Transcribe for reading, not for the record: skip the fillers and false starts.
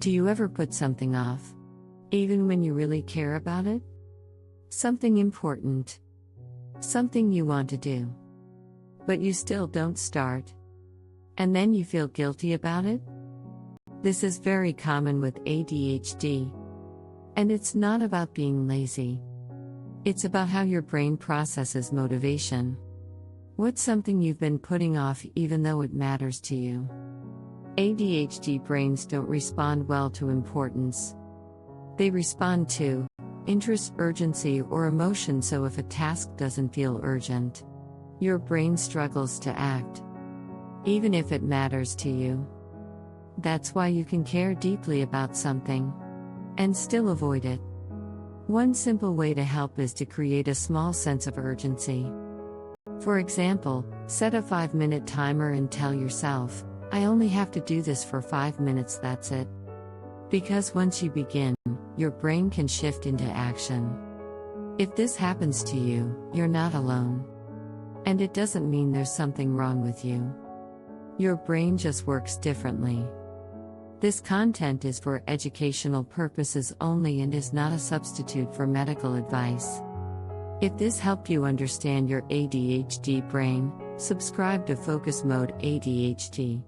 Do you ever put something off, even when you really care about it? Something important. Something you want to do. But you still don't start. And then you feel guilty about it? This is very common with ADHD. And it's not about being lazy. It's about how your brain processes motivation. What's something you've been putting off even though it matters to you? ADHD brains don't respond well to importance. They respond to interest, urgency, or emotion. So if a task doesn't feel urgent, your brain struggles to act, even if it matters to you. That's why you can care deeply about something and still avoid it. One simple way to help is to create a small sense of urgency. For example, set a 5-minute timer and tell yourself, I only have to do this for 5 minutes, that's it. Because once you begin, your brain can shift into action. If this happens to you, you're not alone. And it doesn't mean there's something wrong with you. Your brain just works differently. This content is for educational purposes only and is not a substitute for medical advice. If this helped you understand your ADHD brain, subscribe to Focus Mode ADHD.